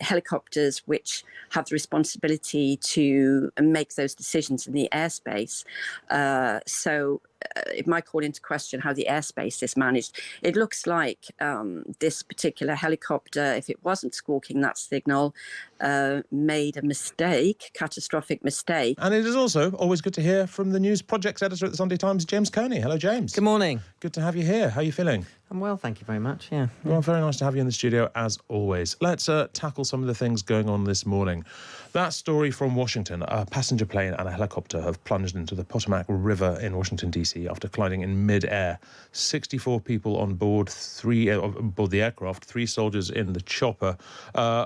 helicopters which have the responsibility to make those decisions in the airspace. So it might call into question how the airspace is managed. It looks like this particular helicopter, if it wasn't squawking that signal, made a mistake, catastrophic mistake. And it is also always good to hear from the news projects editor at the Sunday Times, James Coney. Hello, James. Good morning. Good to have you here. How are you feeling? I'm well, thank you very much, yeah. Well, very nice to have you in the studio, as always. Let's tackle some of the things going on this morning. That story from Washington, a passenger plane and a helicopter have plunged into the Potomac River in Washington, D.C. after colliding in mid-air. 64 people on board, aboard the aircraft, 3 soldiers in the chopper.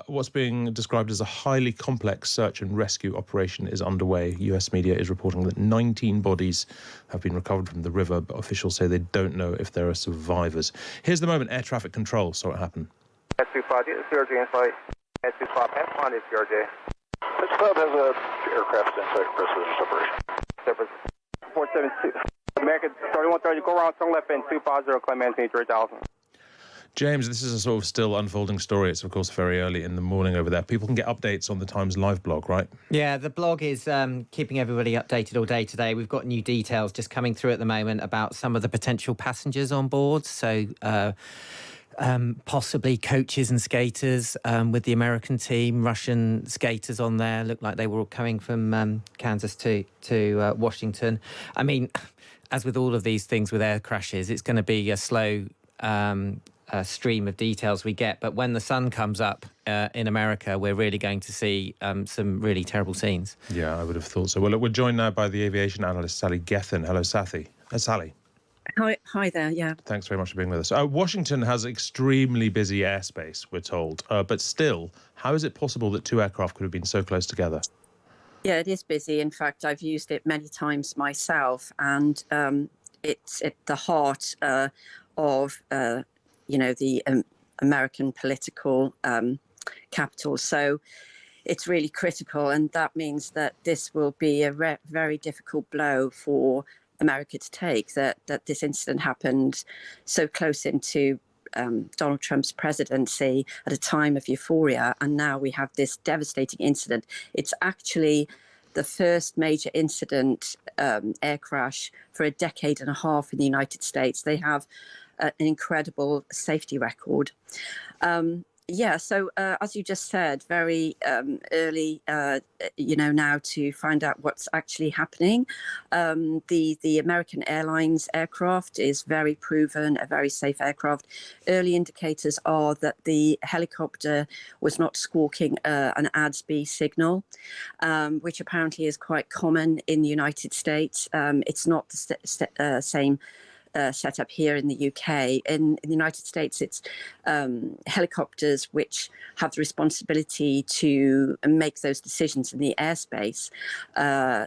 What's being described as a highly complex search and rescue operation is underway. US media is reporting that 19 bodies have been recovered from the river, but officials say they don't know if there are survivors. Here's the moment air traffic control saw it happen. S25, CRJ in flight. S25, S1 is CRJ. This club has a aircraft in sight for separation. 472. American 3130, go around, turn left in 250, claim maintain 3000. James, this is a sort of still unfolding story. It's, of course, very early in the morning over there. People can get updates on the Times live blog, right? Yeah, the blog is keeping everybody updated all day today. We've got new details just coming through at the moment about some of the potential passengers on board. So possibly coaches and skaters with the American team. Russian skaters on there. Looked like they were all coming from Kansas to Washington. I mean, as with all of these things with air crashes, it's going to be a slow stream of details we get, but when the sun comes up in America, we're really going to see some really terrible scenes. Yeah, I would have thought so. Well, look, we're joined now by the aviation analyst Sally Gethin. Hello, Sally. Sally. Hi there, yeah. Thanks very much for being with us. Washington has extremely busy airspace, we're told, but still, how is it possible that 2 aircraft could have been so close together? Yeah, it is busy. In fact, I've used it many times myself, and it's at the heart of the American political capital. So it's really critical, and that means that this will be a very difficult blow for America to take, that this incident happened so close into Donald Trump's presidency at a time of euphoria, and now we have this devastating incident. It's actually the first major incident, air crash, for a decade and a half in the United States. They have an incredible safety record. So as you just said, very early, now to find out what's actually happening. The American Airlines aircraft is very proven, a very safe aircraft. Early indicators are that the helicopter was not squawking an ADS-B signal, which apparently is quite common in the United States. It's not the same set up here in the UK. In the United States, it's helicopters which have the responsibility to make those decisions in the airspace.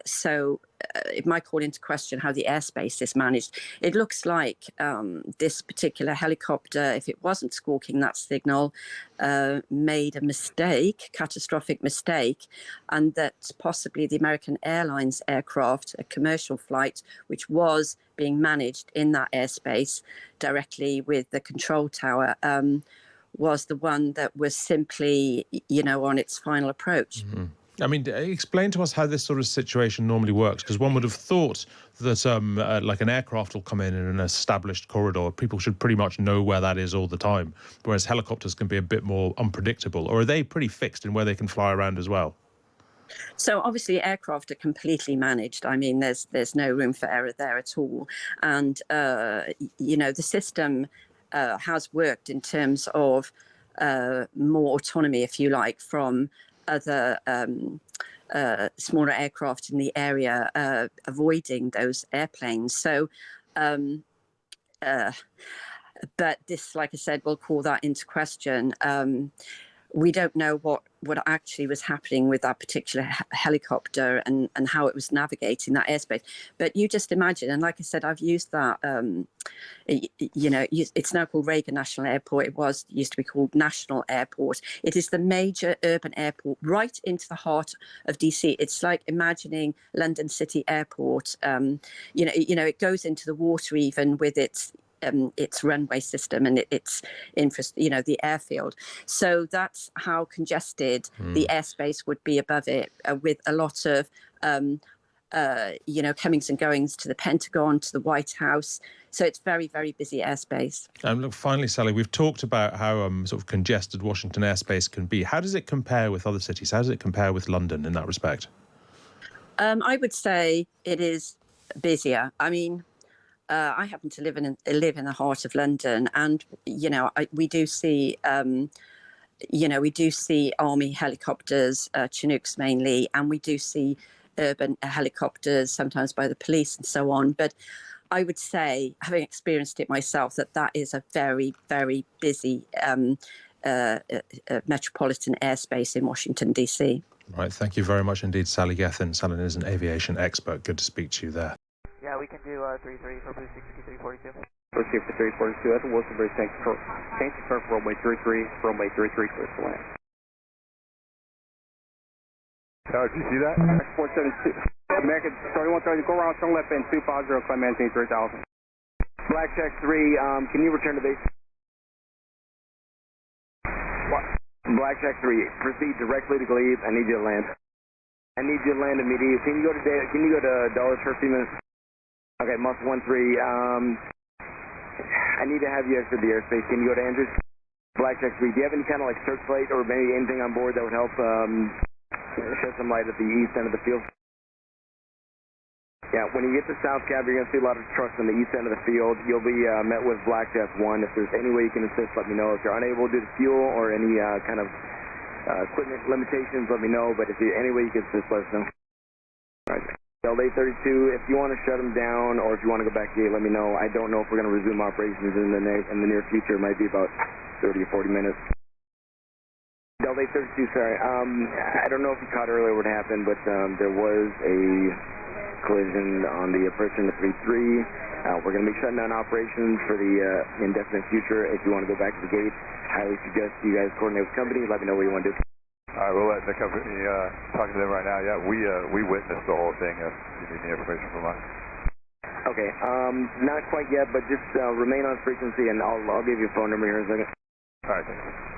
So it might call into question how the airspace is managed. It looks like this particular helicopter, if it wasn't squawking that signal, made a mistake, catastrophic mistake, and that possibly the American Airlines aircraft, a commercial flight, which was being managed in that airspace directly with the control tower, was the one that was simply, on its final approach. Mm-hmm. I mean, explain to us how this sort of situation normally works, because one would have thought that like an aircraft will come in an established corridor. People should pretty much know where that is all the time, whereas helicopters can be a bit more unpredictable. Or are they pretty fixed in where they can fly around as well? So obviously aircraft are completely managed. I mean, there's no room for error there at all. And, the system has worked in terms of more autonomy, if you like, from other smaller aircraft in the area, avoiding those airplanes. So, but this, like I said, will call that into question. We don't know what actually was happening with that particular helicopter and how it was navigating that airspace. But you just imagine, and like I said, I've used that, it's now called Reagan National Airport. It used to be called National Airport. It is the major urban airport right into the heart of DC. It's like imagining London City Airport. It goes into the water even with its its runway system and its the airfield. So that's how congested the airspace would be above it, with a lot of comings and goings to the Pentagon, to the White House. So it's very, very busy airspace. Look, finally, Sally, we've talked about how sort of congested Washington airspace can be. How does it compare with other cities? How does it compare with London in that respect? I would say it is busier. I mean, I happen to live in the heart of London, and we do see Army helicopters, Chinooks mainly, and we do see urban helicopters, sometimes by the police and so on. But I would say, having experienced it myself, that is a very, very busy metropolitan airspace in Washington, D.C. Right, thank you very much indeed, Sally Gethin. Sally is an aviation expert. Good to speak to you there. Yeah, we can do 3-3 for Blue 6342. Blue 6342, that's a Wilson Bridge, change to turn for runway 33, clear to land. Tower, did you see that? 472, American 3130, go around, turn left in 250, climb maintain 3000. Black Jack 3, can you return to base? What? Black Jack 3, proceed directly to Glebe. I need you to land. I need you to land immediately. Can you go to dollars for a few minutes? Okay, muscle 13. I need to have you exit the airspace. Can you go to Andrews? Black Jack 3, do you have any kind of like searchlight or maybe anything on board that would help shed some light at the east end of the field? Yeah, when you get to South Cab, you're going to see a lot of trucks on the east end of the field. You'll be met with Black Jet 1. If there's any way you can assist, let me know. If you're unable to do the fuel or any kind of equipment limitations, let me know. But if you any way you can assist, let us know. All right. Delta 32, if you want to shut them down or if you want to go back to gate, let me know. I don't know if we're going to resume operations in the near future. It might be about 30 or 40 minutes. Delta 32, sorry. I don't know if you caught earlier what happened, but there was a collision on the approach in the 33. We're going to be shutting down operations for the indefinite future. If you want to go back to the gate, I highly suggest you guys coordinate with the company. Let me know what you want to do. All right, we'll let the company, talking to them right now. Yeah, we witnessed the whole thing. If you need any information from us. Okay, not quite yet, but just remain on frequency, and I'll give you a phone number here in a second. All right, thanks.